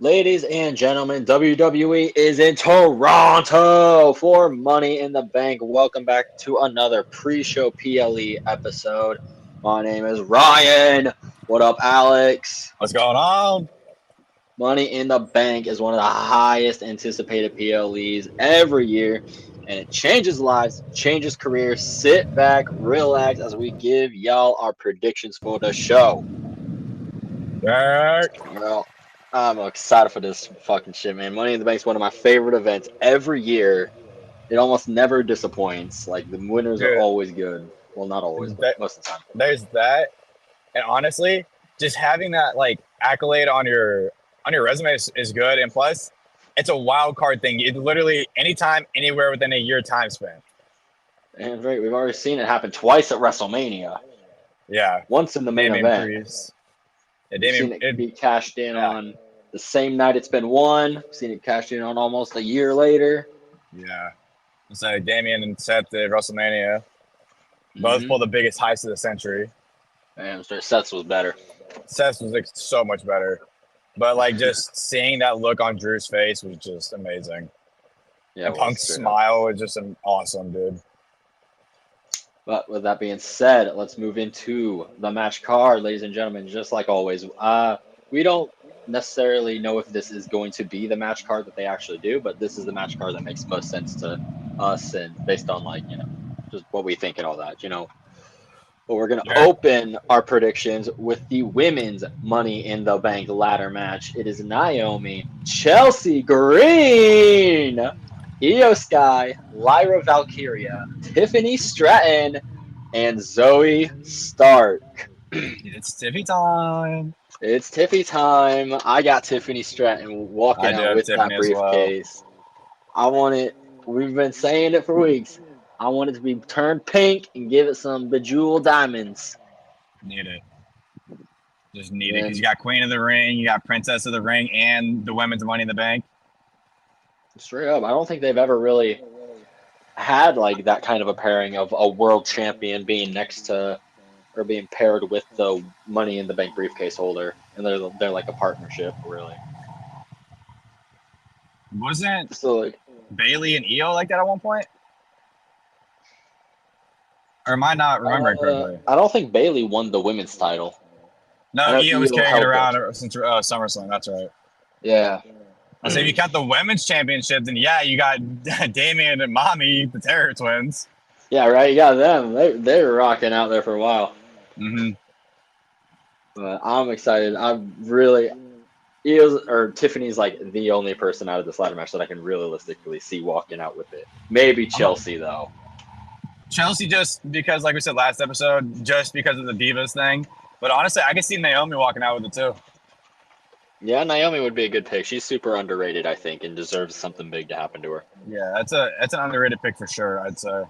Ladies and gentlemen, WWE is in Toronto for Money in the Bank. Welcome back to another pre-show PLE episode. My name is Ryan. What up, Alex? What's going on? Money in the Bank is one of the highest anticipated PLEs every year, and it changes lives, changes careers. Sit back, relax as we give y'all our predictions for the show. Derek. Well, I'm excited for this fucking shit, man. Money in the Bank is one of my favorite events every year. It almost never disappoints. Like the winners are Dude, always good. Well, not always, but that, most of the time. there's that. And honestly, just having that like accolade on your resume is good. And plus, it's a wild card thing. It's literally anytime, anywhere within a year time span. And right, we've already seen it happen twice at WrestleMania. Yeah. Once in the main Damian event. Priest. Yeah, We've seen Damian it be cashed in on the same night it's been won. We've seen it cashed in on almost a year later. Yeah. So Damian and Seth at WrestleMania. Both pulled the biggest heist of the century. And Seth's was better. Seth's was like so much better. But like just seeing that look on Drew's face was just amazing. Yeah, And Punk's smile was just awesome, dude. But with that being said, let's move into the match card, ladies and gentlemen. Just like always, we don't necessarily know if this is going to be the match card that they actually do, but this is the match card that makes most sense to us and based on like, just what we think and all that, But we're going to open our predictions with the women's Money in the Bank ladder match. It is Naomi, Chelsea Green, Io Sky, Lyra Valkyria, Tiffany Stratton, and Zoe Stark. It's Tiffy time. It's Tiffy time. I got Tiffany Stratton walking out with that briefcase. Well. I want it. We've been saying it for weeks. I want it to be turned pink and give it some bejeweled diamonds. Need it. Just need it because you got Queen of the Ring, you got Princess of the Ring, and the Women's Money in the Bank. Straight up, I don't think they've ever really had like that kind of a pairing of a world champion being next to or being paired with the Money in the Bank briefcase holder, and they're like a partnership, really. Wasn't Bailey and Io like that at one point? Or am I not remembering correctly? I don't think Bailey won the women's title. No, Io was carrying it around since SummerSlam. That's right. Yeah. I say if you count the women's championship, then yeah, you got Damian and Mommy, the Terror Twins. Yeah, right. You got them. They were rocking out there for a while. But I'm excited. I'm really Tiffany's like the only person out of this ladder match that I can realistically see walking out with it. Maybe Chelsea though. Chelsea just because, like we said last episode, just because of the Divas thing. But honestly, I can see Naomi walking out with it too. Yeah, Naomi would be a good pick. She's super underrated, I think, and deserves something big to happen to her. Yeah, that's an underrated pick for sure, I'd say.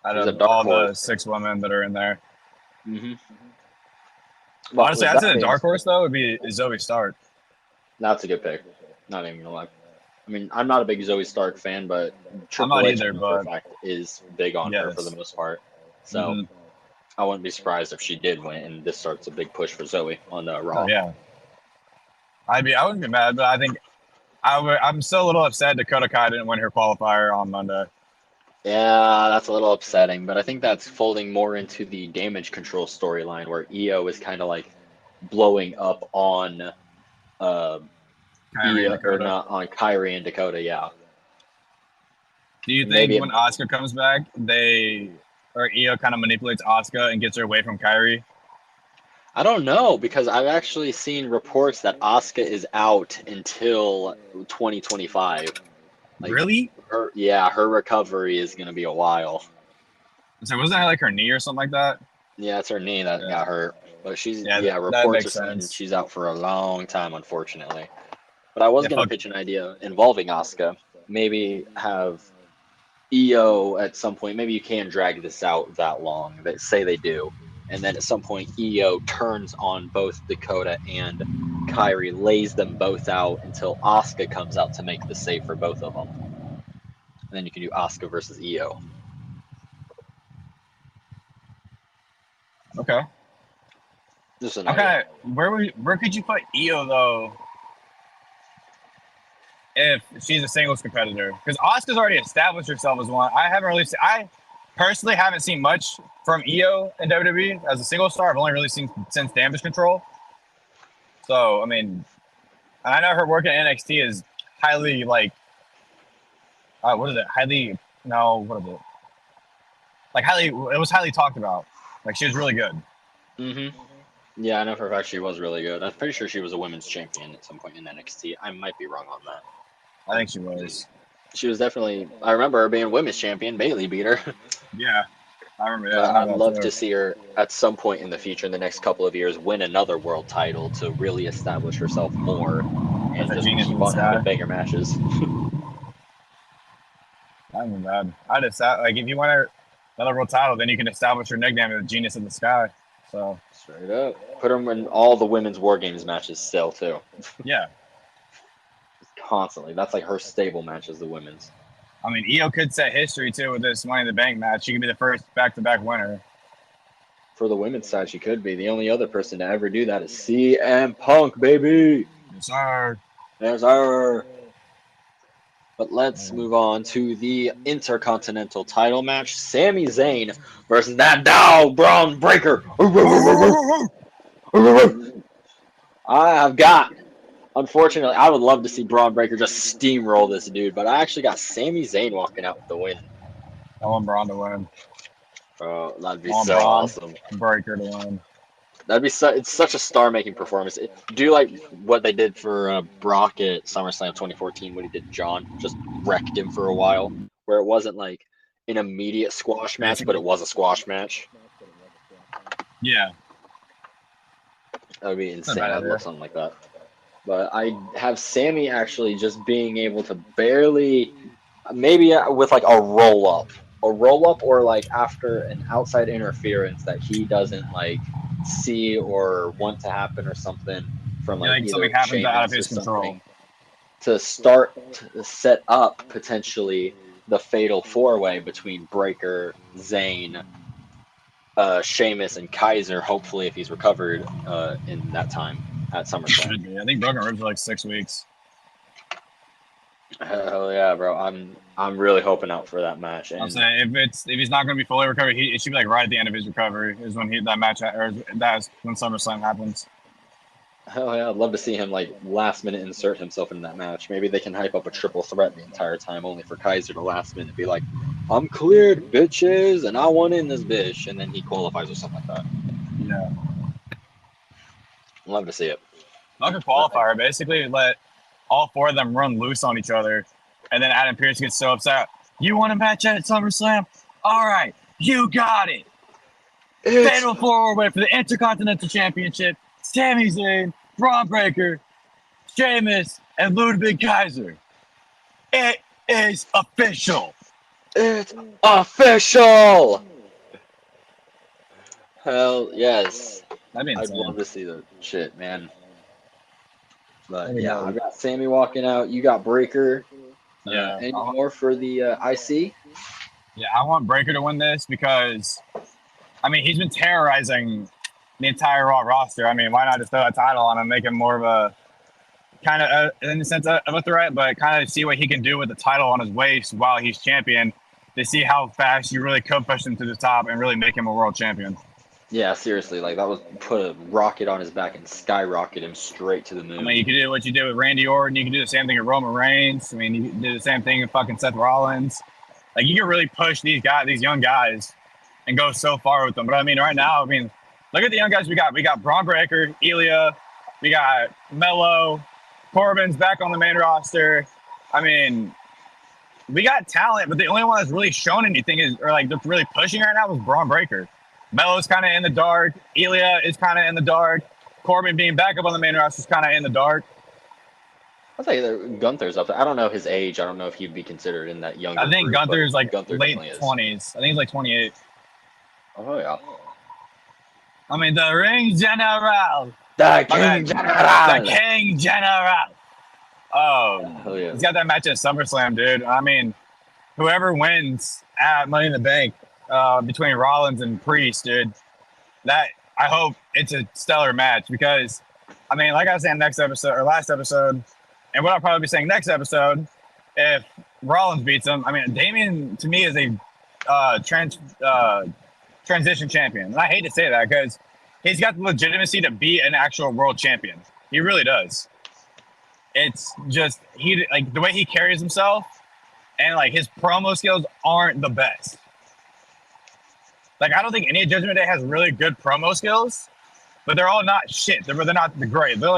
Out of all the 6 women that are in there. Well, honestly, I'd say the dark horse, though, would be Zoe Stark. That's a good pick. Not even gonna lie. I mean, I'm not a big Zoe Stark fan, but Triple H is big on her for the most part. So I wouldn't be surprised if she did win, and this starts a big push for Zoe on the Raw. Oh, yeah. I wouldn't be mad, but I think I'm still a little upset Dakota Kai didn't win her qualifier on Monday. Yeah, that's a little upsetting, but I think that's folding more into the damage control storyline where Io is kind of like blowing up on Kairi and Dakota, yeah. Do you think when Asuka comes back, Io kind of manipulates Asuka and gets her away from Kairi? I don't know, because I've actually seen reports that Asuka is out until 2025. Like, really? Her recovery is going to be a while. So wasn't that like her knee or something like that? Yeah, it's her knee that got hurt. But reports are saying she's out for a long time, unfortunately. But I was going to pitch an idea involving Asuka. Maybe have Io at some point. Maybe you can drag this out that long. They say they do. And then at some point, Io turns on both Dakota and Kairi, lays them both out until Asuka comes out to make the save for both of them. And then you can do Asuka versus Io. Okay. Okay. Where could you put Io though? if she's a singles competitor, because Asuka's already established herself as one. I personally haven't seen much from Io in WWE as a single star. I've only really seen since Damage Control. So I mean, and I know her work in NXT is highly like, what is it? Highly no, what is it? Like highly, it was highly talked about. Like she was really good. Mm-hmm. Yeah, I know for a fact she was really good. I'm pretty sure she was a women's champion at some point in NXT. I might be wrong on that. I think she was. She was definitely. I remember her being women's champion. Bailey beat her. Yeah, I remember that. I'd love to see her at some point in the future, in the next couple of years, win another world title to really establish herself more and just keep on having bigger matches. I mean, bad. I just like if you want another world title, then you can establish your nickname as Genius in the Sky. So straight up, put her in all the women's War Games matches still too. Yeah, constantly. That's like her stable matches, the women's. I mean, Io could set history too with this Money in the Bank match. She could be the first back-to-back winner. For the women's side, she could be. The only other person to ever do that is CM Punk, baby. Yes, sir. Yes, sir. But let's move on to the Intercontinental title match. Sami Zayn versus that dog, Braun Breaker. I have got, unfortunately, I would love to see Braun Breaker just steamroll this dude, but I actually got Sami Zayn walking out with the win. I want Braun to win. Oh, that'd be so awesome. Breaker to win. That'd be it's such a star-making performance. Do you like what they did for Brock at SummerSlam 2014? What he did, John just wrecked him for a while, where it wasn't like an immediate squash match, but it was a squash match. Yeah, that would be insane. I'd love something like that. But I have Sami actually just being able to barely, maybe with like a roll-up, or like after an outside interference that he doesn't like see or want to happen or something from like either something happens out of his control to start to set up potentially the fatal four-way between Breaker, Zayn, Sheamus, and Kaiser. Hopefully, if he's recovered in that time at SummerSlam. I think broken ribs are like 6 weeks. Hell yeah, bro! I'm really hoping out for that match. And I'm saying if he's not going to be fully recovered, it should be like right at the end of his recovery is when that match or that's when SummerSlam happens. Hell yeah, I'd love to see him like last minute insert himself in that match. Maybe they can hype up a triple threat the entire time, only for Kaiser to last minute be like, "I'm cleared, bitches, and I want in this bitch," and then he qualifies or something like that. Yeah, I'd love to see it. Like a qualifier, basically let all four of them run loose on each other, and then Adam Pearce gets so upset. You want a match at SummerSlam? All right, you got it. Fatal four-way for the Intercontinental Championship. Sami Zayn, Braun Breaker, Sheamus, and Ludwig Kaiser. It is official. It's official. Hell yes. I'd love to see that shit, man. But yeah, I got Sami walking out. You got Breaker. Yeah. Any more for the IC? Yeah, I want Breaker to win this because, I mean, he's been terrorizing the entire Raw roster. I mean, why not just throw a title on him, make him more of a kind of, in the sense of a threat, but kind of see what he can do with the title on his waist while he's champion to see how fast you really could push him to the top and really make him a world champion. Yeah, seriously, like that was put a rocket on his back and skyrocket him straight to the moon. I mean, you could do what you did with Randy Orton. You can do the same thing with Roman Reigns. I mean, you can do the same thing with fucking Seth Rollins. Like, you can really push these young guys, and go so far with them. But I mean, right now, I mean, look at the young guys we got. We got Braun Breaker, Ilya, we got Melo, Corbin's back on the main roster. I mean, we got talent, but the only one that's really shown anything that's really pushing right now is Braun Breaker. Melo's kind of in the dark. Ilya is kind of in the dark. Corbin being back up on the main roster is kind of in the dark. I'll tell you, Gunther's up there. I don't know his age. I don't know if he'd be considered in that younger I think group, Gunther's like Gunther late 20s. I think he's like 28. Oh, yeah. I mean, the Ring General. The King General. The King General. Oh, hell yeah. He's got that match at SummerSlam, dude. I mean, whoever wins at Money in the Bank between Rollins and Priest, dude, that I hope it's a stellar match because, I mean, like I was saying last episode, And what I'll probably be saying next episode, if Rollins beats him, I mean, Damian to me is a transition champion. And I hate to say that because he's got the legitimacy to be an actual world champion. He really does. It's just like the way he carries himself and like his promo skills aren't the best. Like I don't think any Judgment Day has really good promo skills, but they're all not shit. They're not great. They're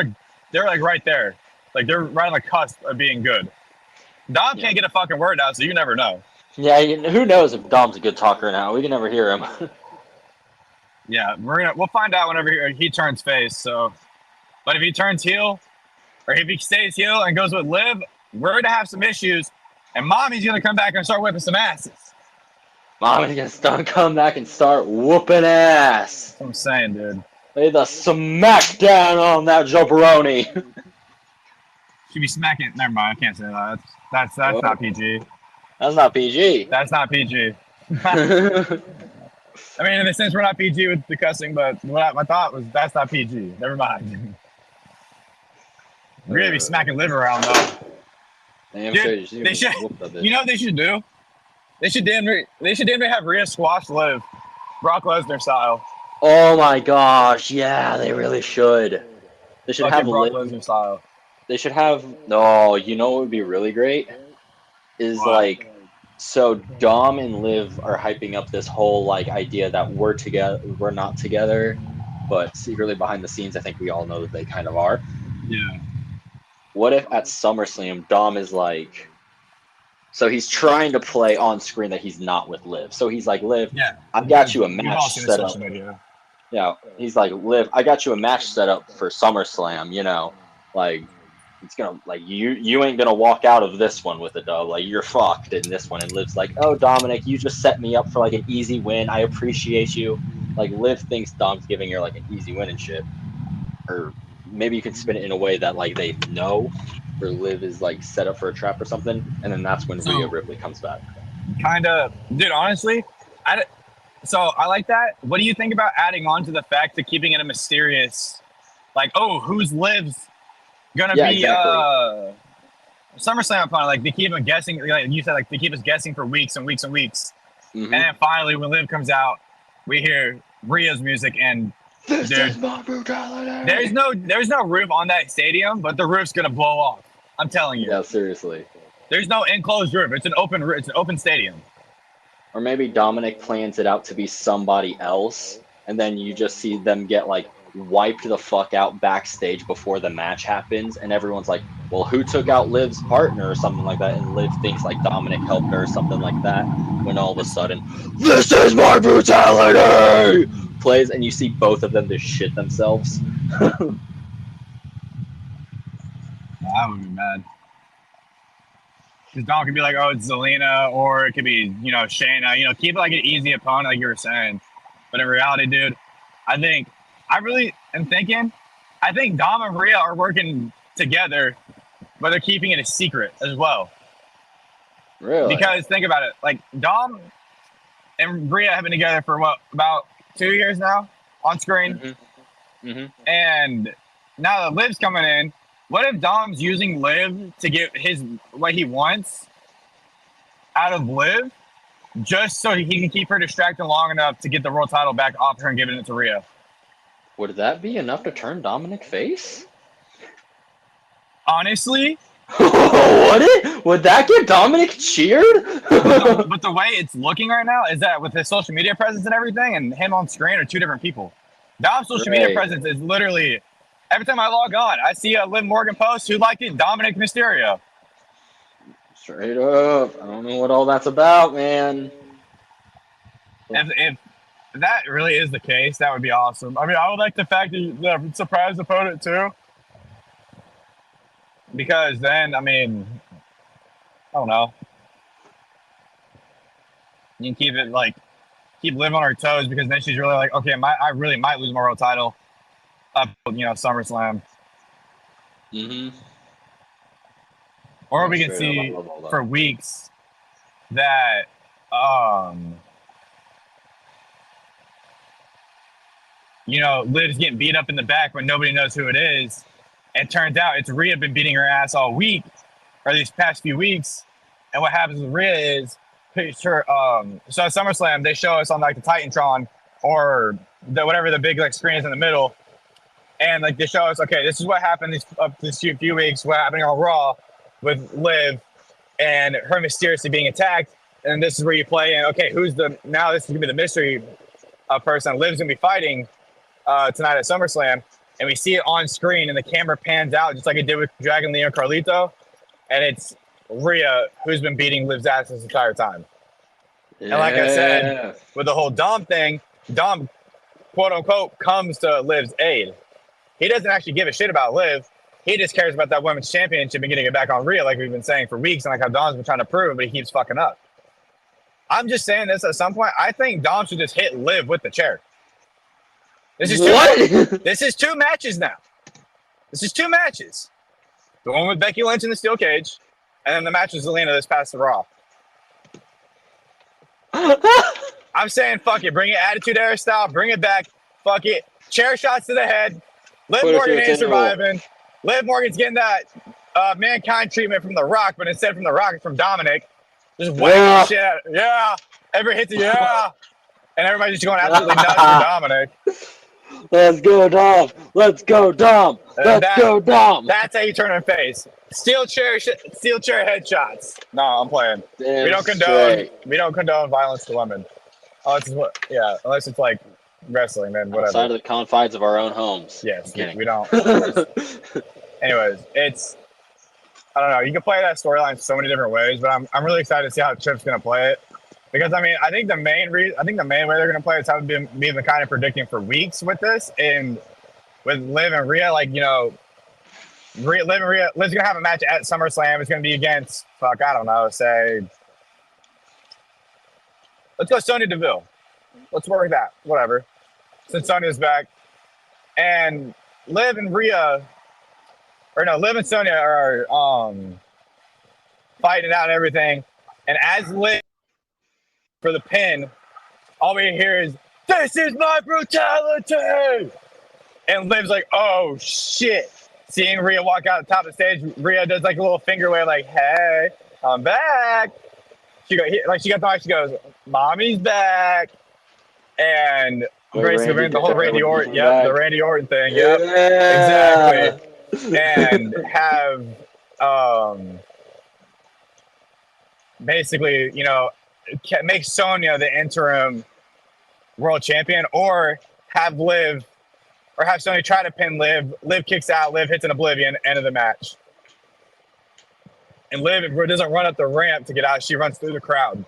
like right there. Like they're right on the cusp of being good. Dom can't get a fucking word out, so you never know. Yeah, who knows if Dom's a good talker now? We can never hear him. Yeah, we'll find out whenever he turns face. So, but if he turns heel, or if he stays heel and goes with Liv, we're gonna have some issues, and Mommy's gonna come back and start whipping some asses. Mommy's gonna come back and start whooping ass. That's what I'm saying, dude. Lay the smackdown on that jabroni. She'd be smacking. Never mind. I can't say that. That's not PG. That's not PG. That's not PG. I mean, in the sense we're not PG with the cussing, but my thought was that's not PG. Never mind. We're gonna be smacking Liv around though. Dude, they should. You know what they should do? They should damn near have Rhea squash Liv, Brock Lesnar style. Oh my gosh! Yeah, they really should. They should have Brock Lesnar style. They should have. No, you know what would be really great is like. So Dom and Liv are hyping up this whole like idea that we're together, we're not together, but secretly behind the scenes, I think we all know that they kind of are. Yeah. What if at SummerSlam, Dom is like, so he's trying to play on screen that he's not with Liv. So he's like, Liv, yeah, I've got you a match set up. Yeah, he's like, Liv, I got you a match set up for SummerSlam. You know, like. It's gonna like you ain't gonna walk out of this one with a dub. Like you're fucked in this one. And Liv's like, oh Dominic, you just set me up for like an easy win. I appreciate you. Like Liv thinks Dom's giving her like an easy win and shit. Or maybe you can spin it in a way that like they know, where Liv is like set up for a trap or something, and then that's when Rhea Ripley comes back. Kinda, dude. Honestly, so I like that. What do you think about adding on to the fact of keeping it a mysterious, like, oh, who's Liv's gonna be exactly. SummerSlam opponent? Like they keep them guessing, like you said, like they keep us guessing for weeks and weeks and weeks. And then finally when Liv comes out, we hear Rhea's music and this is my brutality. There's no roof on that stadium, but the roof's gonna blow off. I'm telling you. Yeah, seriously. There's no enclosed roof. It's an open stadium. Or maybe Dominic plans it out to be somebody else, and then you just see them get like wiped the fuck out backstage before the match happens, and everyone's like, well, who took out Liv's partner or something like that, and Liv thinks like Dominic helped her or something like that, when all of a sudden, this is my brutality plays, and you see both of them just shit themselves. I would be mad. Because Dom could be like, oh, it's Zelina, or it could be, you know, Shayna, you know, keep it like an easy opponent like you were saying. But in reality, dude, I really am thinking, I think Dom and Rhea are working together, but they're keeping it a secret as well. Really? Because think about it, like Dom and Rhea have been together for what, about 2 years now on screen? And now that Liv's coming in, what if Dom's using Liv to get what he wants out of Liv, just so he can keep her distracted long enough to get the world title back off her and giving it to Rhea? Would that be enough to turn Dominic face? Honestly, would that get Dominic cheered? but the way it's looking right now is that with his social media presence and everything, and him on screen are two different people. Dom's social media presence is literally, every time I log on, I see a Liv Morgan post, who liked it? Dominic Mysterio. Straight up. I don't know what all that's about, man. If that really is the case, that would be awesome. I mean, I would like the fact that the surprise opponent too. Because then, I mean, I don't know. You can keep Liv on her toes, because then she's really like, okay, I really might lose my world title up, you know, SummerSlam. Or we can see for weeks that, you know, Liv's getting beat up in the back when nobody knows who it is, And turns out it's Rhea been beating her ass all week, or these past few weeks. And what happens with Rhea is, so at SummerSlam, they show us on like the Titantron or whatever the big like screen is in the middle. And like they show us, okay, this is what happened these few weeks, what happened on Raw with Liv and her mysteriously being attacked. And this is where you play in, okay, now this is gonna be the mystery person Liv's gonna be fighting tonight at SummerSlam. And we see it on screen and the camera pans out just like it did with Dragon Lee and Carlito. And it's Rhea who's been beating Liv's ass this entire time. Yeah. And like I said, with the whole Dom thing, Dom, quote unquote, comes to Liv's aid. He doesn't actually give a shit about Liv. He just cares about that women's championship and getting it back on Rhea, like we've been saying for weeks, and like how Dom's been trying to prove, but he keeps fucking up. I'm just saying this at some point. I think Dom should just hit Liv with the chair. This is two matches now. This is 2 matches. The one with Becky Lynch in the steel cage, and then the match with Zelina this past the Raw. I'm saying fuck it. Bring it Attitude Era style. Bring it back. Fuck it. Chair shots to the head. Liv Morgan ain't surviving. Liv Morgan's getting that Mankind treatment from The Rock, but instead from The Rock, it's from Dominic. Just whacking shit at it. Yeah. Every hits it. Yeah. And everybody's just going absolutely nuts for Dominic. Let's go, Dom. Let's go, Dom. Let's go, Dom. That's how you turn him face. Steel chair headshots. No, I'm playing. Damn we don't condone violence to women. Unless it's like wrestling, then whatever. Outside of the confines of our own homes. Yes, we don't. Anyways, I don't know. You can play that storyline so many different ways, but I'm really excited to see how Tripp's gonna play it. Because I mean, I think the main way they're gonna play it is how we've been kind of predicting for weeks with this, and with Liv and Rhea, like Liv and Rhea. Liv's gonna have a match at SummerSlam. It's gonna be against I don't know, let's go Sonya Deville. Let's work that. Whatever. Since Sonya's back, and Liv and Sonya are fighting it out and everything, and as Liv for the pin, all we hear is, "This is my brutality!" And Liv's like, "Oh, shit." Seeing Rhea walk out the top of the stage, Rhea does like a little finger wave, like, "Hey, I'm back." She got the mic, she goes, "Mommy's back." And basically the whole Randy Orton, the Randy Orton thing, exactly. And have, basically, make Sonya the interim world champion, or have Sonya try to pin Liv. Liv kicks out, Liv hits an oblivion, end of the match. And Liv doesn't run up the ramp to get out, she runs through the crowd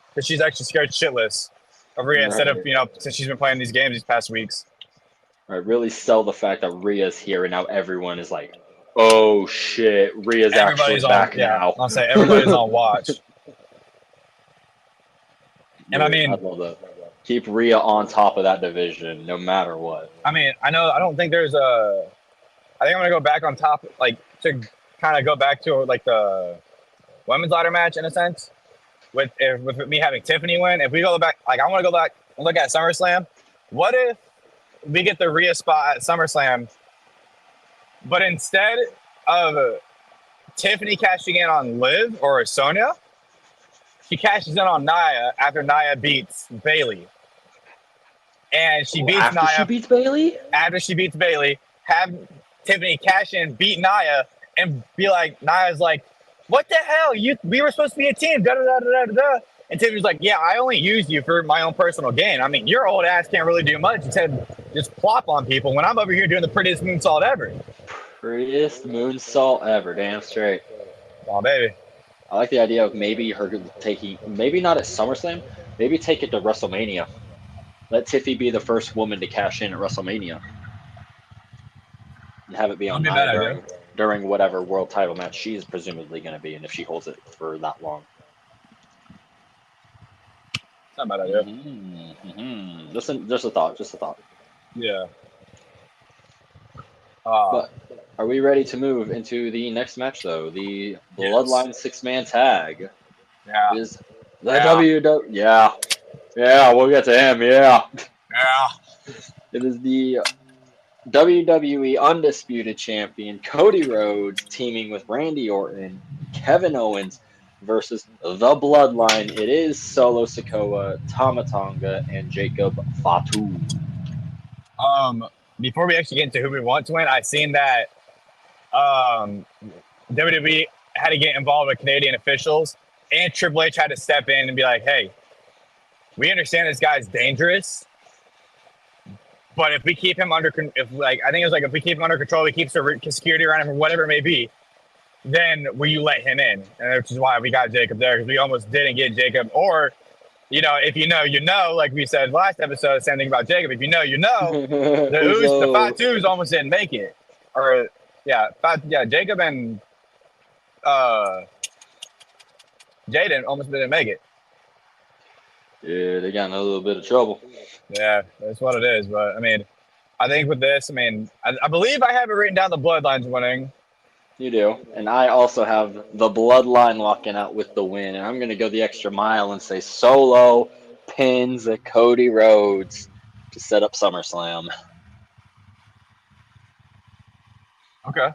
because she's actually scared shitless of Rhea instead of, since she's been playing these games these past weeks. Right, really sell the fact that Rhea's here and now everyone is like, oh shit, Rhea's actually back now. I'll say everybody's on watch. And I mean, I'd love that. Keep Rhea on top of that division no matter what. I mean, I don't think I think I'm gonna go back on top, like to kind of go back to like the women's ladder match in a sense, with me having Tiffany win. If we go back, like I want to go back and look at SummerSlam. What if we get the Rhea spot at SummerSlam, but instead of Tiffany cashing in on Liv or Sonya, she cashes in on Nia after Nia beats Bayley. And she beats Nia. After she beats Bayley? After she beats Bayley, have Tiffany cash in, beat Nia, and be like, Nia's like, "What the hell? We were supposed to be a team, da da da da da da." And Tiffany's like, "Yeah, I only used you for my own personal gain. I mean, your old ass can't really do much except just plop on people when I'm over here doing the prettiest moonsault ever." Prettiest moonsault ever, damn straight. Oh, baby. I like the idea of maybe her taking, maybe not at SummerSlam, maybe take it to WrestleMania. Let Tiffy be the first woman to cash in at WrestleMania. And have it be on Nia during whatever world title match she's presumably going to be in if she holds it for that long. Not a bad idea. Mm-hmm. Just a thought. Yeah. But are we ready to move into the next match, though? The Bloodline 6-man tag. Yeah. Is the WWE. Yeah, we'll get to him. Yeah. Yeah. It is the WWE Undisputed Champion Cody Rhodes teaming with Randy Orton, Kevin Owens versus the Bloodline. It is Solo Sikoa, Tama Tonga, and Jacob Fatu. Before we actually get into who we want to win, I seen that WWE had to get involved with Canadian officials, and Triple H had to step in and be like, "Hey, we understand this guy's dangerous, but if we keep him under, if we keep him under control, we keep security around him, or whatever it may be, then will you let him in?" And which is why we got Jacob there, because we almost didn't get Jacob. Or, if you know, you know, like we said last episode, same thing about Jacob. If you know, you know. The Fatus almost didn't make it, or Jacob and Jaden almost didn't make it. Yeah, they got in a little bit of trouble. Yeah, that's what it is. But I mean, I think with this, I believe I have it written down the Bloodlines winning. You do. And I also have the Bloodline walking out with the win. And I'm going to go the extra mile and say Solo pins Cody Rhodes to set up SummerSlam. Okay.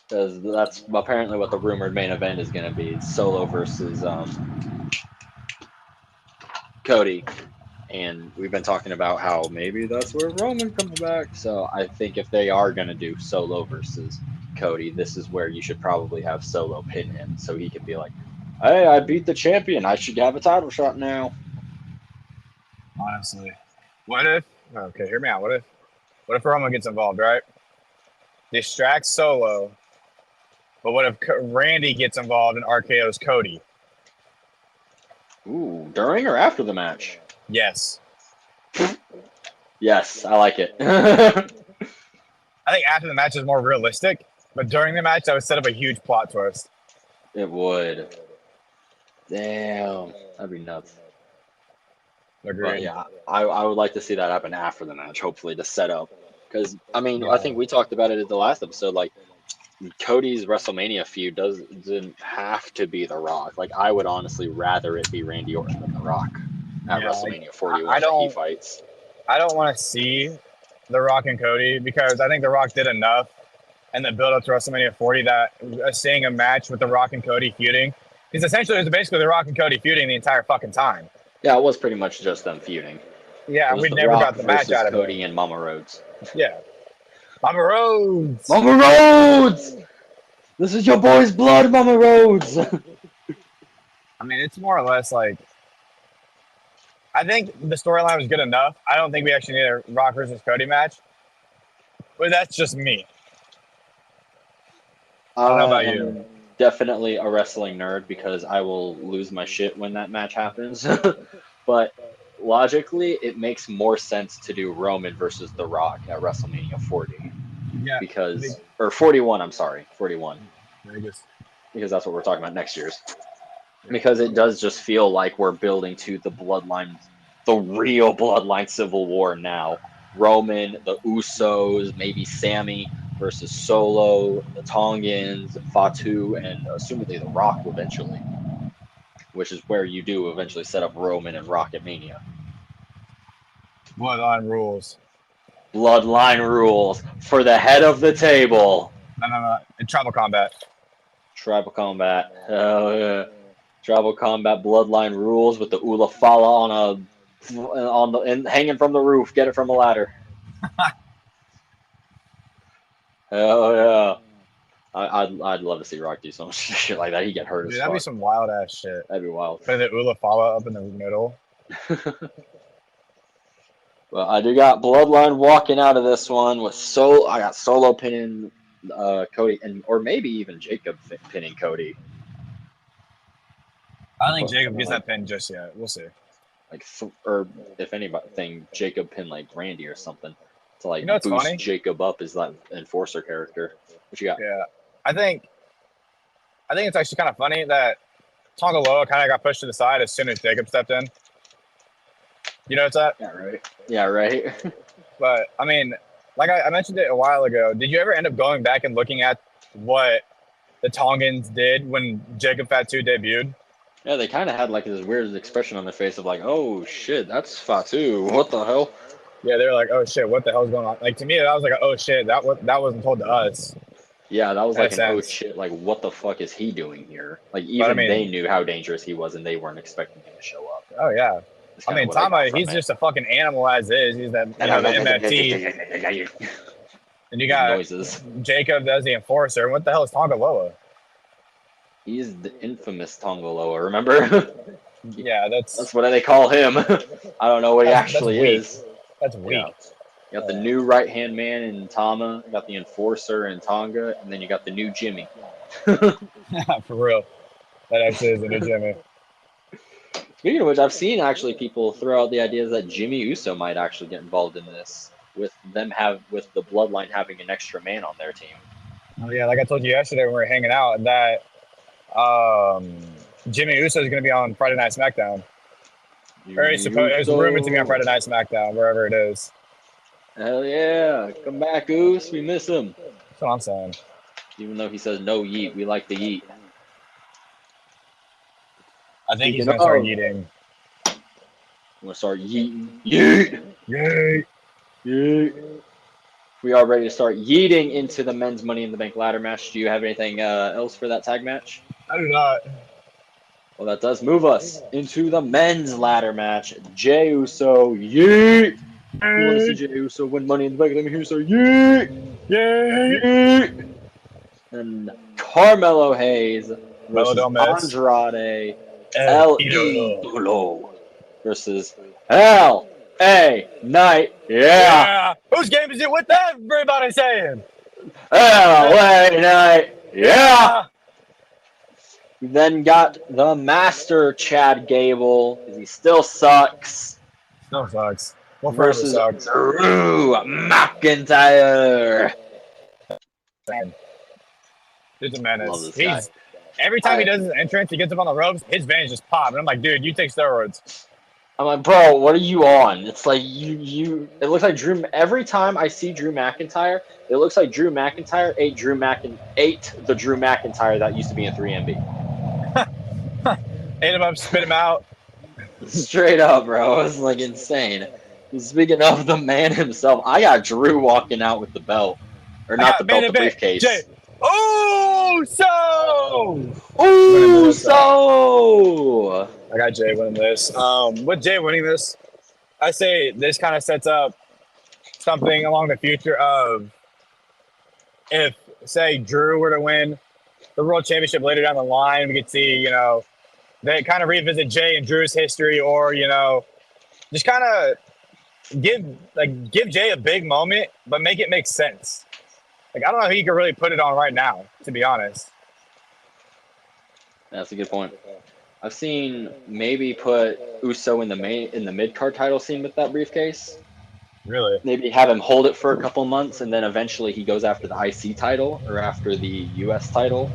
Because that's apparently what the rumored main event is going to be. Solo versus Cody. And we've been talking about how maybe that's where Roman comes back. So I think if they are going to do Solo versus Cody, this is where you should probably have Solo pin him so he can be like, "Hey, I beat the champion. I should have a title shot now." Honestly, hear me out. What if Roman gets involved, right? Distracts Solo, but what if Randy gets involved and RKO's Cody? Ooh, during or after the match? Yes. Yes, I like it. I think after the match is more realistic, but during the match, that would set up a huge plot twist. It would. Damn, that'd be nuts. Agreed. But yeah, I would like to see that happen after the match, hopefully, to set up. Because, I think we talked about it in the last episode, like, Cody's WrestleMania feud doesn't have to be The Rock. Like, I would honestly rather it be Randy Orton than The Rock at WrestleMania 41 that he fights. I don't want to see The Rock and Cody because I think The Rock did enough in the build-up to WrestleMania 40 that seeing a match with The Rock and Cody feuding, because essentially it was basically The Rock and Cody feuding the entire fucking time. Yeah, it was pretty much just them feuding. Yeah, we never got the match out of Cody and Mama Rhodes. Yeah. Mama Rhodes! Mama Rhodes! This is your boy's blood, Mama Rhodes! I mean, it's more or less like, I think the storyline was good enough. I don't think we actually need a Rock versus Cody match. But that's just me. I don't know about you. Definitely a wrestling nerd because I will lose my shit when that match happens. But logically, it makes more sense to do Roman versus The Rock at WrestleMania 40. Yeah. Or 41, I'm sorry. 41. Vegas. Because that's what we're talking about next year's. Because it does just feel like we're building to the bloodline, the real bloodline civil war now. Roman, the Usos, maybe Sammy versus Solo, the Tongans, Fatu, and assumedly The Rock eventually. Which is where you do eventually set up Roman and Rock at Mania. Bloodline rules. Bloodline rules for the head of the table. No. Tribal combat. Tribal combat. Hell yeah. Tribal combat bloodline rules with the Ula Fala and hanging from the roof. Get it from a ladder. Hell yeah. I'd love to see Rock do some shit like that. He'd get hurt. Dude, that'd be some wild ass shit. That'd be wild. Put the Ula Fala up in the middle. Well, I do got Bloodline walking out of this one with I got Solo pinning Cody, or maybe even Jacob pinning Cody. I don't think Jacob gets that pin just yet. We'll see. Or if anything, Jacob pin like Randy or something to like boost funny? Jacob up as that enforcer character. What you got? Yeah, I think it's actually kind of funny that Tonga Loa kind of got pushed to the side as soon as Jacob stepped in. You notice that? Yeah, right. Yeah, right. But I mean, like I mentioned it a while ago. Did you ever end up going back and looking at what the Tongans did when Jacob Fatu debuted? Yeah, they kind of had like this weird expression on their face of like, "Oh shit, that's Fatu. What the hell?" Yeah, they were like, "Oh shit, what the hell's going on?" Like to me, that was like, "Oh shit, that wasn't told to us." Yeah, that was In a like an oh sense, shit, like what the fuck is he doing here? Like but I even they mean, knew how dangerous he was and they weren't expecting him to show up. oh yeah, That's I kind of mean, what I got Tama, from he's it. just a fucking animal as is. He's that the MFT, and you These got noises. Jacob as the enforcer. What the hell is Tonga Loa? He's the infamous Tongaloa, remember? Yeah, That's what they call him. I don't know what he that's actually weak. is. That's Yeah. weak. You got the new right hand man in Tama, you got the enforcer in Tonga, and then you got the new Jimmy. For real, that actually is a new Jimmy. Speaking of which, I've seen actually people throw out the ideas that Jimmy Uso might actually get involved in this, with the Bloodline having an extra man on their team. Oh yeah, like I told you yesterday when we were hanging out, that Jimmy Uso is going to be on Friday Night SmackDown. Or Jimmy it's rumored to be on Uso. Friday Night SmackDown, wherever it is. Hell yeah. Come back, Goose. We miss him. That's what I'm saying. Even though he says no yeet, we like to yeet. I think he's Speaking going to start of, eating. I'm gonna start yeeting. Yeet! Yay! Yeet! We are ready to start yeeting into the men's Money in the Bank ladder match. Do you have anything else for that tag match? I do not. Well, that does move us into the men's ladder match. Jey Uso, yeet! If you want to see Jey Uso win Money in the Bank, let me hear you say yeet! Yay! Yeet! And Carmelo Hayes versus Andrade El Idolo versus L.A. Knight. Yeah! Whose game is it? What that everybody saying? L.A. Knight. Yeah! We then got the Master Chad Gable, because he still sucks. Still sucks. Well, Versus sucks. Drew McIntyre. He's a menace. Love this guy. Every time he does his entrance, he gets up on the ropes, his veins just pop. And I'm like, dude, you take steroids. I'm like, bro, what are you on? It's like it looks like Drew. Every time I see Drew McIntyre, it looks like Drew McIntyre ate the Drew McIntyre that used to be in 3MB. Ate him up, spit him out. Straight up, bro. It was like insane. Speaking of the man himself, I got Drew walking out with the belt. Or not the belt, the briefcase. Uso! Uso! I got Jay winning this. With Jay winning this, I say this kind of sets up something along the future of if, say, Drew were to win the World Championship later down the line, we could see, they kind of revisit Jay and Drew's history, or, just kind of give Jay a big moment, but make it make sense. Like, I don't know who you can really put it on right now, to be honest. That's a good point. I've seen maybe put Uso in the mid-card title scene with that briefcase. Really? Maybe have him hold it for a couple months, and then eventually he goes after the IC title or after the US title.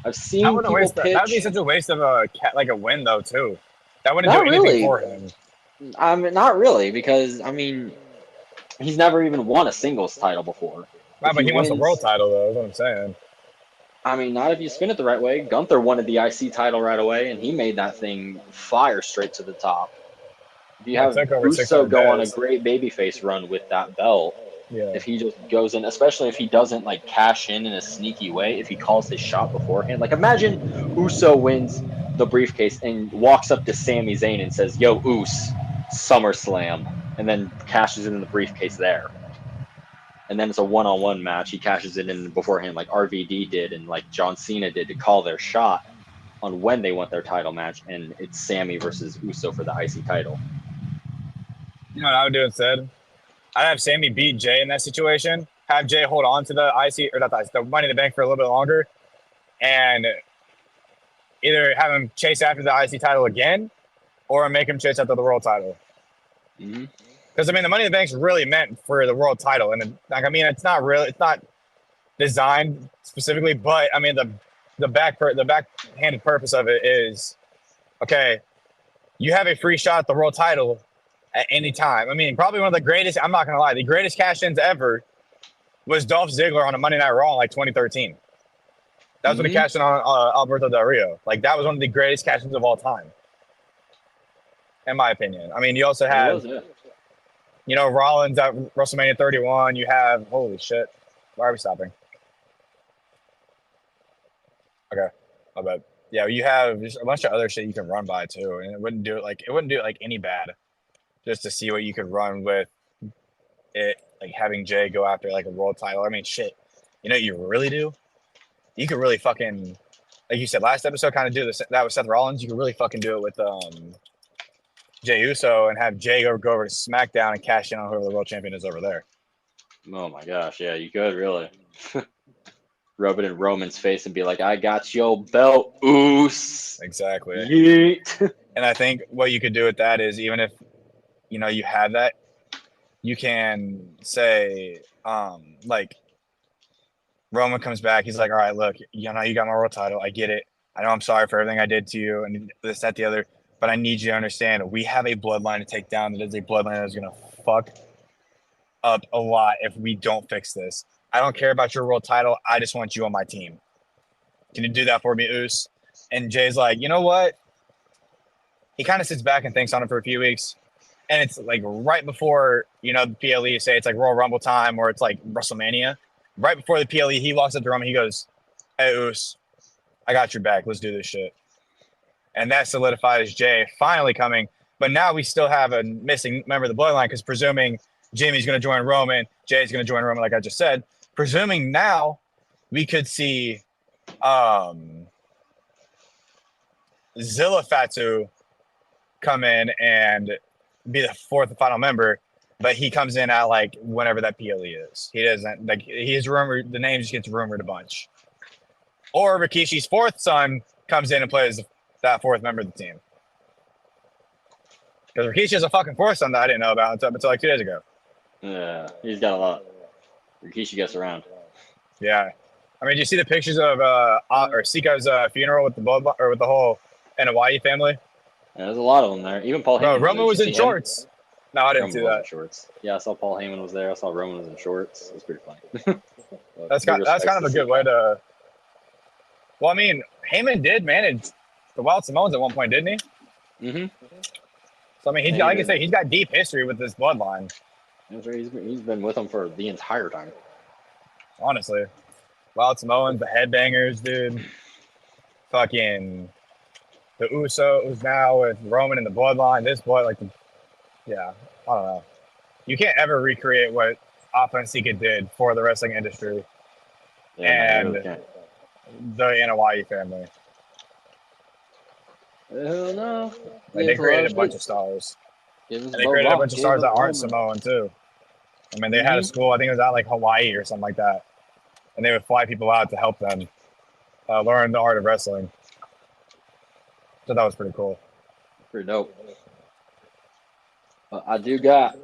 I've seen people pitch. That would be such a waste of a win, though, too. That wouldn't do anything for him. I mean, not really, because he's never even won a singles title before. Right, but he wants the world title, though. Is what I'm saying. I mean, not if you spin it the right way. Gunther wanted the IC title right away, and he made that thing fire straight to the top. If you have Uso go on a great babyface run with that belt, if he just goes in, especially if he doesn't cash in a sneaky way, if he calls his shot beforehand. Imagine Uso wins the briefcase and walks up to Sami Zayn and says, "Yo, Us, SummerSlam," and then cashes in the briefcase there. And then it's a one-on-one match. He cashes it in beforehand like RVD did and like John Cena did to call their shot on when they want their title match. And it's Sami versus Uso for the IC title. You know what I would do instead? I'd have Sami beat Jay in that situation. Have Jay hold on to the IC, or not the IC, the Money in the Bank for a little bit longer. And either have him chase after the IC title again or make him chase after the world title. Mm-hmm. Because, the Money in the Bank's really meant for the world title. And, it's not designed specifically, but, the backhanded purpose of it is, okay, you have a free shot at the world title at any time. Probably one of the greatest, I'm not going to lie, the greatest cash-ins ever was Dolph Ziggler on a Monday Night Raw in 2013. That was when he cashed in on Alberto Del Rio. That was one of the greatest cash-ins of all time, in my opinion. You also have... You know, Rollins at WrestleMania 31. You have holy shit. Why are we stopping? Okay, my bad. Yeah, you have just a bunch of other shit you can run by too, and it wouldn't do it like any bad, just to see what you could run with it, like having Jay go after like a world title. I mean, shit. You know what you really do? You could really fucking, like you said last episode, kind of do this that with Seth Rollins. You could really fucking do it with Jey Uso and have Jay go over to SmackDown and cash in on whoever the world champion is over there. Oh my gosh, yeah, you could really rub it in Roman's face and be like, "I got your belt, Oos." Exactly. Yeet. And I think what you could do with that is, even if you know you have that, you can say like Roman comes back, he's like, all right, look, you know, you got my world title, I get it, I know I'm sorry for everything I did to you and this, that, the other, but I need you to understand we have a bloodline to take down. That is a bloodline that is going to fuck up a lot if we don't fix this. I don't care about your world title, I just want you on my team. Can you do that for me, Oos? And Jay's like, you know what? He kind of sits back and thinks on it for a few weeks. And it's like right before, you know, the PLE, say it's like Royal Rumble time or it's like WrestleMania. Right before the PLE, he walks up to Roman. He goes, "Hey, Oos, I got your back. Let's do this shit." And that solidifies Jay finally coming. But now we still have a missing member of the bloodline because presuming Jimmy's going to join Roman, Jay's going to join Roman, like I just said. Presuming now we could see Zilla Fatu come in and be the fourth and final member, but he comes in at like whenever that PLE is. He doesn't like he's rumored. The name just gets rumored a bunch. Or Rikishi's fourth son comes in and plays that fourth member of the team. Because Rikishi has a fucking fourth son that I didn't know about until like 2 days ago. Yeah, he's got a lot. Rikishi gets around. Yeah, I mean, do you see the pictures of or Sika's funeral with the or with the whole Hawaii family? Yeah, there's a lot of them there. Even Paul Heyman. Roman was in shorts. No, I didn't see that. Shorts. Yeah, I saw Paul Heyman was there. I saw Roman was in shorts. It was pretty funny. that's kind of a good way to. Well, I mean, Heyman did manage the Wild Samoans at one point, didn't he? Mm-hmm. So I mean, like I say, he's got deep history with this bloodline. That's right. He's been with them for the entire time. Honestly, Wild Samoans, the Headbangers, dude. Fucking the Usos now with Roman in the bloodline. This blood, yeah, I don't know. You can't ever recreate what Authentica did for the wrestling industry and the Anoa'i family. Hell no. They created a bunch of stars. And they created a bunch of stars that aren't Samoan too. I mean, they had a school, I think it was out like Hawaii or something like that. And they would fly people out to help them learn the art of wrestling. So that was pretty cool. Pretty dope. I do got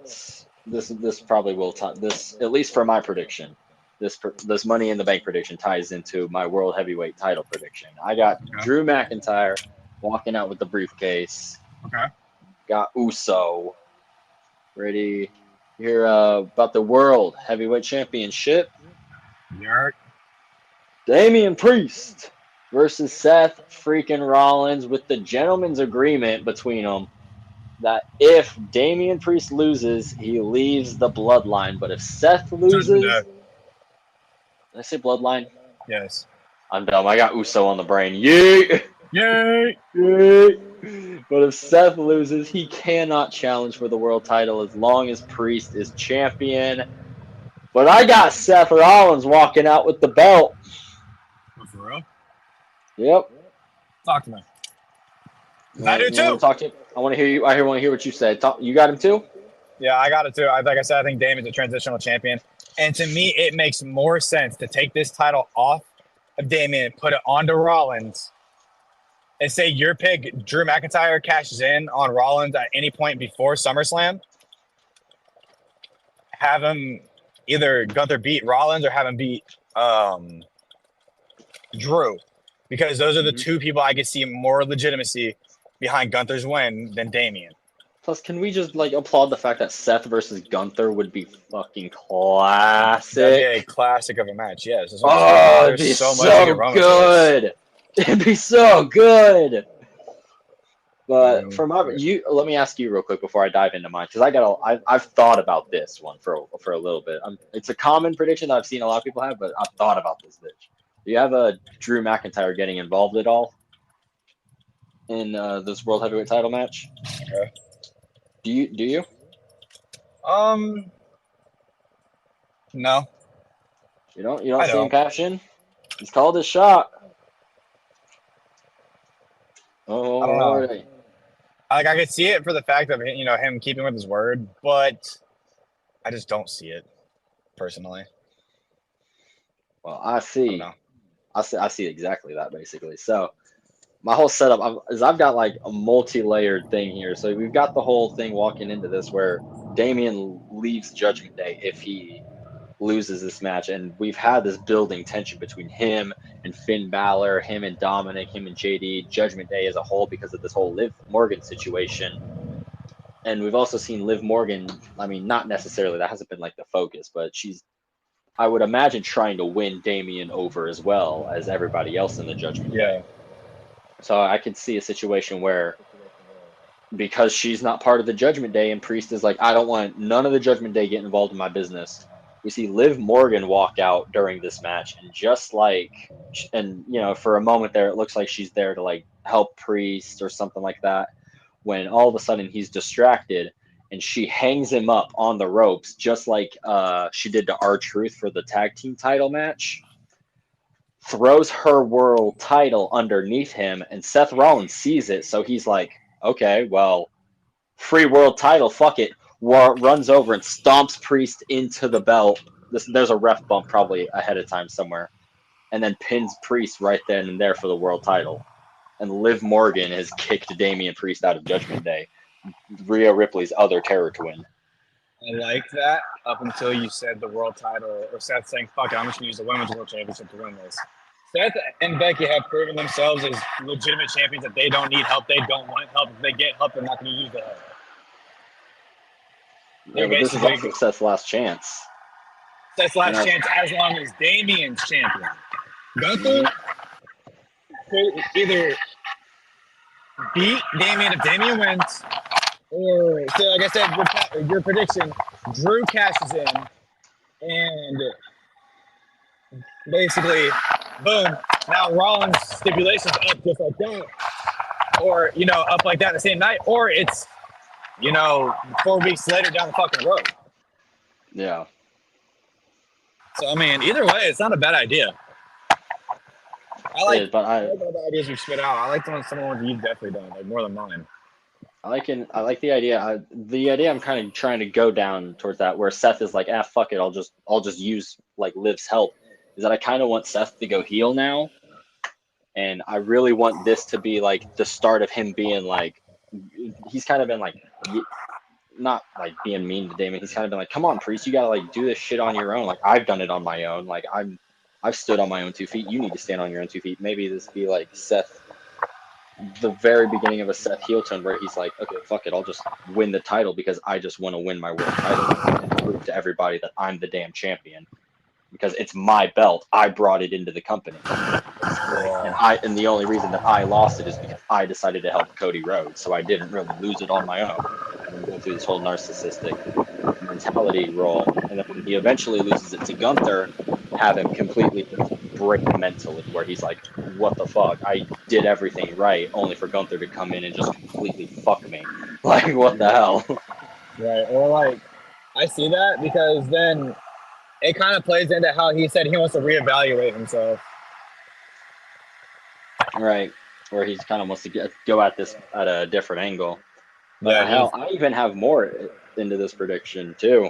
this probably will this, at least for my prediction. This Money in the Bank prediction ties into my World Heavyweight title prediction. I got Drew McIntyre walking out with the briefcase. Okay. Got Uso. Ready to hear about the World Heavyweight Championship. Yerk. Damian Priest versus Seth freaking Rollins with the gentleman's agreement between them that if Damian Priest loses, he leaves the bloodline. But if Seth loses... Did I say bloodline? Yes. I'm dumb. I got Uso on the brain. Yay! Yay! Yay! But if Seth loses, he cannot challenge for the world title as long as Priest is champion. But I got Seth Rollins walking out with the belt. Oh, for real? Yep. Talk to me. I do too. I want to hear you. I want to hear what you said. You got him too? Yeah, I got it too. Like I said, I think Damian's a transitional champion. And to me, it makes more sense to take this title off of Damian, put it onto Rollins, and say your pick, Drew McIntyre, cashes in on Rollins at any point before SummerSlam. Have him either Gunther beat Rollins or have him beat Drew. Because those are the two people I could see more legitimacy behind Gunther's win than Damian. Plus, can we just applaud the fact that Seth versus Gunther would be fucking classic? That'd be a classic of a match, yes. It'd be so good. It'd be so good. But for my let me ask you real quick before I dive into mine because I've thought about this one for a little bit. It's a common prediction that I've seen a lot of people have, but I've thought about this bitch. Do you have a Drew McIntyre getting involved at all in this World Heavyweight Title match? Yeah. Do you? No. You don't I see him don't. cashing? He's called his shot. Oh, I don't know. right. Like I could see it for the fact of him keeping with his word, but I just don't see it personally. Well, I I see. don't know. I see exactly that basically. So my whole setup is I've got like a multi-layered thing here. So we've got the whole thing walking into this where Damian leaves Judgment Day if he loses this match, and we've had this building tension between him and Finn Balor, him and Dominic, him and JD, Judgment Day as a whole because of this whole Liv Morgan situation. And we've also seen Liv Morgan, I mean, not necessarily, that hasn't been like the focus, but she's, I would imagine, trying to win Damian over as well as everybody else in the Judgment Day. So I could see a situation where because she's not part of the Judgment Day and Priest is like, I don't want none of the Judgment Day get involved in my business. We see Liv Morgan walk out during this match, and for a moment there, it looks like she's there to like help Priest or something like that. When all of a sudden he's distracted and she hangs him up on the ropes, just like she did to R-Truth for the tag team title match. Throws her world title underneath him, and Seth Rollins sees it, so he's like, okay, well, free world title, fuck it. Runs over and stomps Priest into the belt. There's a ref bump probably ahead of time somewhere, and then pins Priest right then and there for the world title. And Liv Morgan has kicked Damian Priest out of Judgment Day, Rhea Ripley's other terror twin. I like that up until you said the world title, or Seth saying, fuck it, I'm just going to use the Women's World Championship to win this. Seth and Becky have proven themselves as legitimate champions that they don't need help. They don't want help. If they get help, they're not going to use the help. Yeah, but this is also Seth's last chance. Seth's last chance as long as Damian's champion. Gunther could either beat Damian if Damian wins, or, so like I said, your prediction, Drew cashes in, and basically, boom, now Rollins stipulations up just like that, or, up like that the same night, or it's, 4 weeks later down the fucking road. Yeah. So, I mean, either way, it's not a bad idea. I like the ideas you spit out. I like the ones some of the ones you've definitely done, like more than mine. I like the idea. The idea I'm kind of trying to go down towards that, where Seth is like, fuck it, I'll just use like Liv's help. Is that I kind of want Seth to go heel now, and I really want this to be like the start of him being like, he's kind of been like, not like being mean to Damian. He's kind of been like, come on, Priest, you gotta like do this shit on your own. Like I've done it on my own. Like I've stood on my own 2 feet. You need to stand on your own 2 feet. Maybe this be like Seth, the very beginning of a Seth heel turn where he's like, okay, fuck it, I'll just win the title because I just want to win my world title and prove to everybody that I'm the damn champion because it's my belt. I brought it into the company, and the only reason that I lost it is because I decided to help Cody Rhodes, so I didn't really lose it on my own. And go through this whole narcissistic mentality role, and then when he eventually loses it to Gunther, have him completely break mentally, where he's like, what the fuck? I did everything right, only for Gunther to come in and just completely fuck me. Like, what the hell? Right, or like, I see that because then it kind of plays into how he said he wants to reevaluate himself. Right, where he kind of wants to go at this at a different angle. But Yeah, hell, I even have more into this prediction too.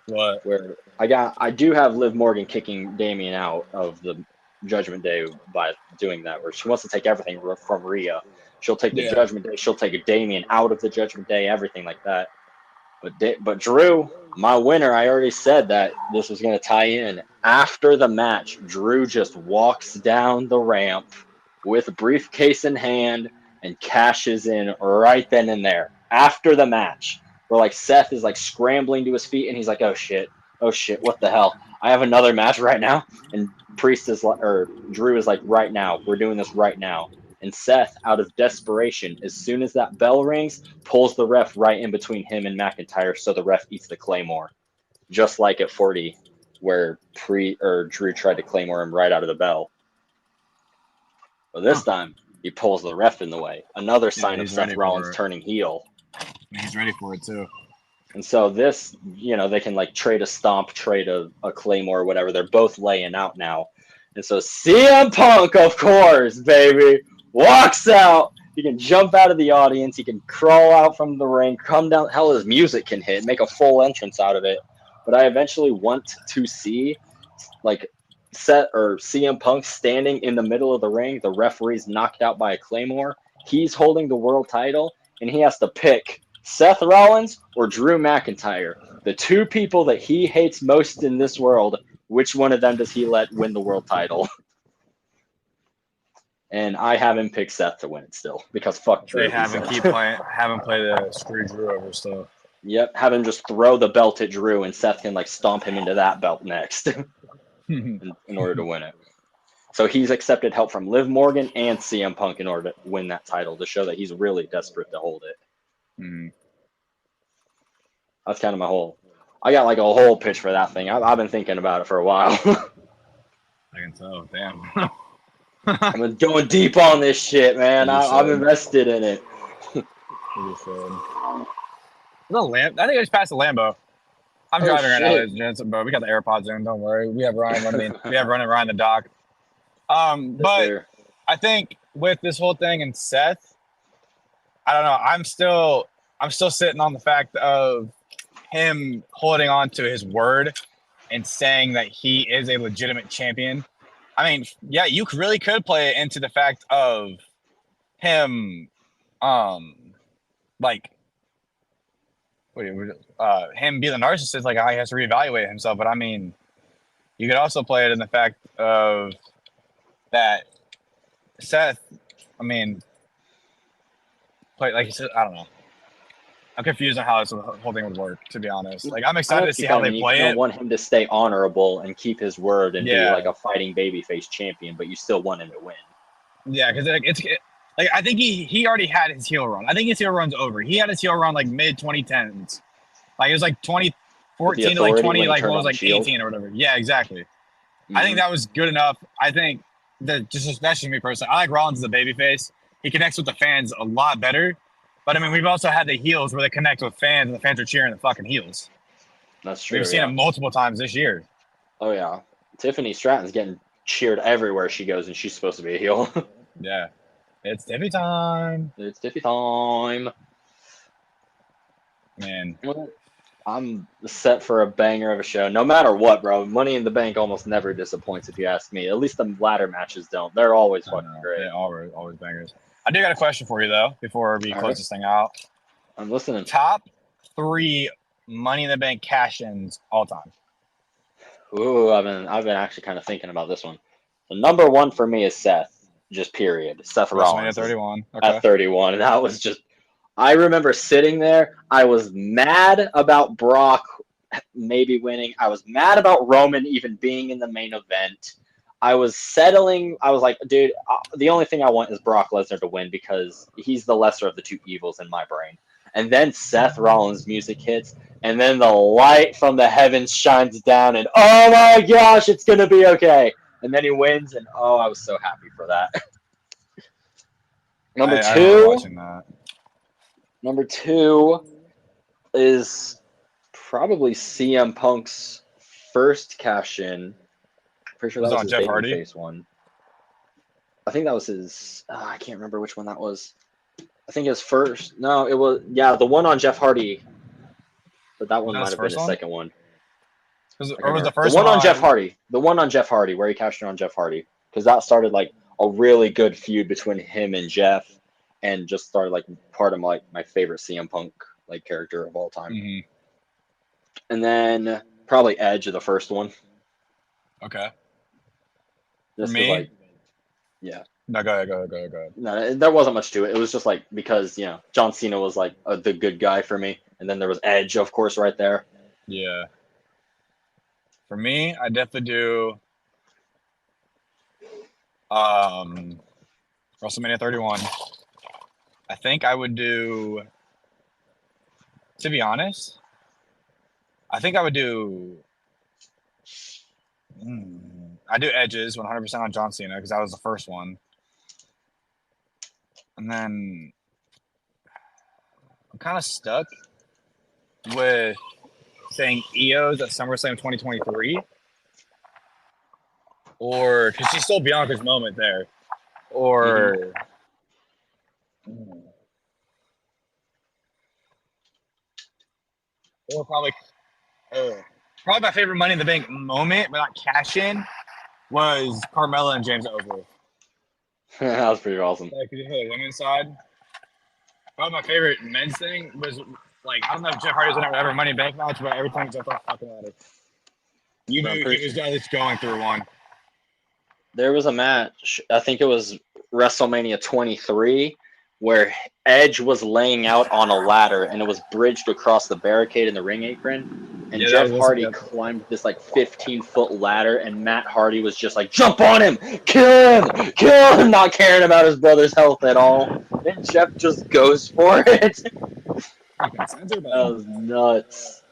What? Where I do have Liv Morgan kicking Damian out of the Judgment Day by doing that, where she wants to take everything from Rhea. She'll take the Judgment Day. She'll take Damian out of the Judgment Day, everything like that. But Drew, my winner, I already said that this was going to tie in. After the match, Drew just walks down the ramp with a briefcase in hand and cashes in right then and there. After the match, where like Seth is like scrambling to his feet and he's like, oh shit, what the hell? I have another match right now. And Drew is like, right now, we're doing this right now. And Seth, out of desperation, as soon as that bell rings, pulls the ref right in between him and McIntyre, so the ref eats the Claymore, just like at 40, where Drew tried to Claymore him right out of the bell. But this time, he pulls the ref in the way. Another sign of Seth Rollins turning heel. He's ready for it too. And so this, they can like trade a stomp, trade a Claymore, whatever. They're both laying out now. And so CM Punk, of course, baby, walks out. He can jump out of the audience. He can crawl out from the ring, come down. Hell, his music can hit, make a full entrance out of it. But I eventually want to see like CM Punk standing in the middle of the ring. The referee's knocked out by a Claymore. He's holding the world title, and he has to pick Seth Rollins or Drew McIntyre, the two people that he hates most in this world. Which one of them does he let win the world title? And I have him pick Seth to win it still, because fuck Drew. They have him play the screw Drew over stuff. Yep, have him just throw the belt at Drew, and Seth can like stomp him into that belt next in order to win it. So he's accepted help from Liv Morgan and CM Punk in order to win that title, to show that he's really desperate to hold it. Mm-hmm. That's kind of my whole. I got like a whole pitch for that thing. I've been thinking about it for a while. I can tell. Damn. I've been going deep on this shit, man. I'm invested in it. I think I just passed the Lambo. I'm driving right now, ladies and gents, but we got the AirPods in. Don't worry. We have Ryan running the dock. But I think with this whole thing and Seth, I don't know. I'm still sitting on the fact of him holding on to his word and saying that he is a legitimate champion. I mean, yeah, you really could play it into the fact of him, him being the narcissist, like how he has to reevaluate himself. But I mean, you could also play it in the fact of that Seth, I mean, like you said, I don't know. I'm confused on how this whole thing would work, to be honest. Like, I'm excited to see how they play it. You want him to stay honorable and keep his word and be like a fighting babyface champion, but you still want him to win. Yeah, because I think he already had his heel run. I think his heel run's over. He had his heel run like mid 2010s. Like it was like 2014 to like 20, like what was like 18 or whatever. Yeah, exactly. Mm-hmm. I think that was good enough. I think that's just me personally. I like Rollins as a babyface. He connects with the fans a lot better. But I mean, we've also had the heels where they connect with fans and the fans are cheering the fucking heels. That's true. We've seen it multiple times this year. Oh yeah, Tiffany Stratton's getting cheered everywhere she goes, and she's supposed to be a heel. Yeah, it's Tiffy time. It's Tiffy time. Man, I'm set for a banger of a show. No matter what, bro. Money in the Bank almost never disappoints, if you ask me. At least the ladder matches don't. They're always fucking great. Yeah, always bangers. I do got a question for you though before we close this thing out. I'm listening. Top 3 Money in the Bank cash-ins all time. Ooh, I've been actually kind of thinking about this one. The number 1 for me is Seth. Just period. Seth Rollins. 31. Okay. At 31. And that was just. I remember sitting there. I was mad about Brock maybe winning. I was mad about Roman even being in the main event. I was settling. I was like, dude, the only thing I want is Brock Lesnar to win because he's the lesser of the two evils in my brain. And then Seth Rollins' music hits, and then the light from the heavens shines down, and oh my gosh, it's going to be okay. And then he wins, and oh, I was so happy for that. Number two is probably CM Punk's first cash-in. Pretty sure that was his Jeff Hardy face one. I think that was his. I can't remember which one that was. I think his first. No, it was the one on Jeff Hardy. But that one might have been the second one. Or was the first one on Jeff Hardy? The one on Jeff Hardy, where he cashed in on Jeff Hardy, because that started like a really good feud between him and Jeff, and just started like part of my favorite CM Punk like character of all time. Mm-hmm. And then probably Edge, the first one. Okay. Just for me, like, yeah. No, go ahead. No, there wasn't much to it. It was just like because John Cena was like the good guy for me, and then there was Edge, of course, right there. Yeah. For me, I definitely do. WrestleMania 31. I think I would do. To be honest, I think I would do. I do Edges 100% on John Cena because that was the first one, and then I'm kind of stuck with saying EOS at SummerSlam 2023, or because she stole Bianca's moment there, or or probably my favorite Money in the Bank moment, but not cash in, was Carmella and James over. That was pretty awesome. Like the women's side. Probably my favorite men's thing was like I don't know if Jeff Hardy was gonna ever Money in the Bank match, but every time he jumped off fucking ladder, you knew he was just going through one. There was a match, I think it was WrestleMania 23, where Edge was laying out on a ladder and it was bridged across the barricade in the ring apron. And Jeff Hardy climbed this like 15-foot ladder, and Matt Hardy was just like, jump on him, kill him, not caring about his brother's health at all. And Jeff just goes for it. That was nuts.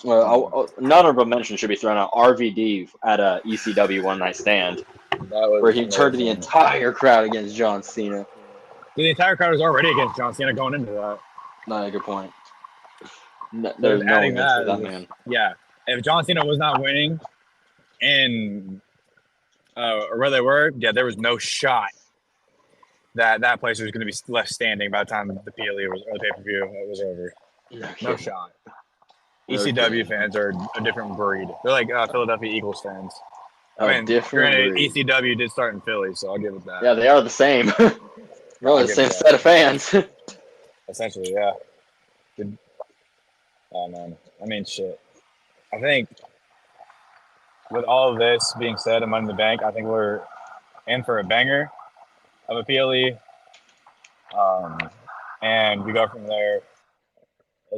Well, another mention should be thrown out. RVD at a ECW One Night Stand, where he turned the entire crowd against John Cena. The entire crowd was already against John Cena going into that. Not a good point. There's no against for that man. Yeah, if John Cena was not winning, and or where they were, there was no shot that place was going to be left standing by the time the PLE was or the pay-per-view was over. No shot. ECW fans are a different breed. They're like Philadelphia Eagles fans. I mean, granted, ECW did start in Philly, so I'll give it that. Yeah, they are the same. Really, the same set of fans. Essentially, yeah. Good. Oh, man. I mean, shit. I think with all of this being said and Money in the Bank, I think we're in for a banger of a PLE. And we go from there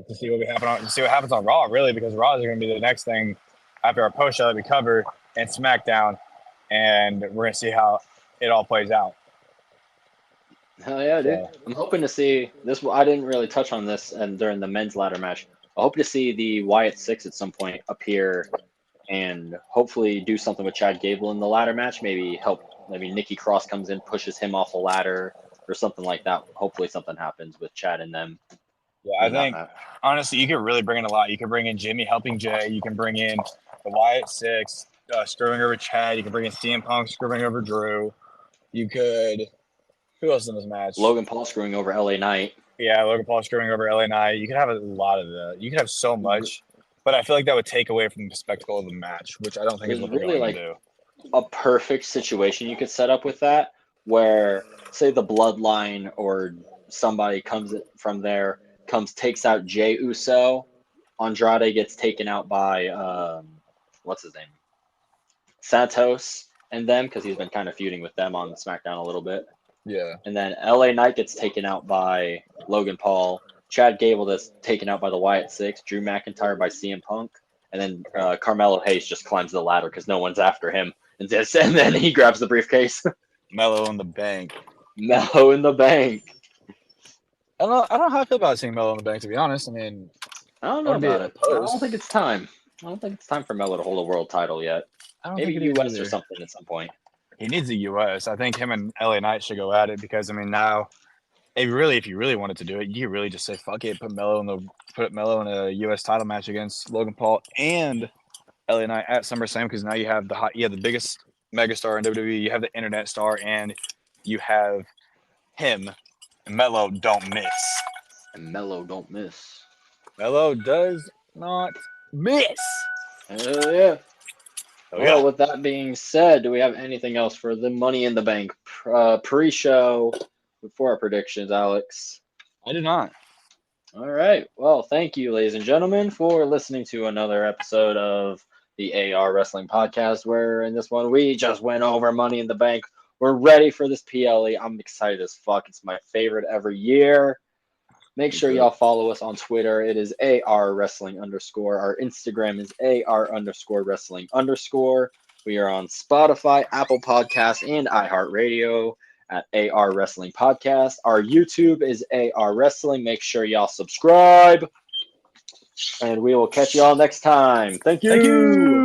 to see what happens on Raw, really, because Raw is going to be the next thing after our post show that we cover and SmackDown, and we're going to see how it all plays out. Hell yeah, dude! So, I'm hoping to see this. I didn't really touch on this, and during the men's ladder match, I hope to see the Wyatt Six at some point appear, and hopefully do something with Chad Gable in the ladder match. Maybe Nikki Cross comes in, pushes him off a ladder, or something like that. Hopefully, something happens with Chad and them. Yeah, I think honestly, you could really bring in a lot. You can bring in Jimmy helping Jay. You can bring in the Wyatt Six, screwing over Chad. You can bring in CM Punk screwing over Drew. You could. Who else in this match? Logan Paul screwing over LA Knight. Yeah, Logan Paul screwing over LA Knight. You could have a lot of that. You could have so much, but I feel like that would take away from the spectacle of the match, which I don't think is what really like do. A perfect situation you could set up with that, where say the Bloodline or somebody comes from there, takes out Jey Uso, Andrade gets taken out by what's his name, Santos, and them, because he's been kind of feuding with them on SmackDown a little bit. Yeah. And then LA Knight gets taken out by Logan Paul. Chad Gable gets taken out by the Wyatt Six. Drew McIntyre by CM Punk. And then Carmelo Hayes just climbs the ladder because no one's after him. And then he grabs the briefcase. Melo in the bank. Melo in the bank. I don't know how I feel about seeing Melo in the bank, to be honest. I mean, I don't know about it. I don't think it's time. I don't think it's time for Melo to hold a world title yet. Maybe US or something at some point. He needs the US. I think him and LA Knight should go at it because, I mean, now, if you really wanted to do it, you could really just say, fuck it, put Melo in a US title match against Logan Paul and LA Knight at SummerSlam, because now you have the biggest megastar in WWE, you have the internet star, and you have him. And Melo don't miss. And Melo don't miss. Melo does not miss. Hell yeah. Well, with that being said, do we have anything else for the Money in the Bank pre-show before our predictions, Alex? I do not. All right. Well, thank you, ladies and gentlemen, for listening to another episode of the AR Wrestling Podcast, where in this one we just went over Money in the Bank. We're ready for this PLE. I'm excited as fuck. It's my favorite every year. Make sure y'all follow us on Twitter. It is AR Wrestling _. Our Instagram is AR _Wrestling _. We are on Spotify, Apple Podcasts, and iHeartRadio at AR Wrestling Podcast. Our YouTube is AR Wrestling. Make sure y'all subscribe. And we will catch y'all next time. Thank you. Thank you.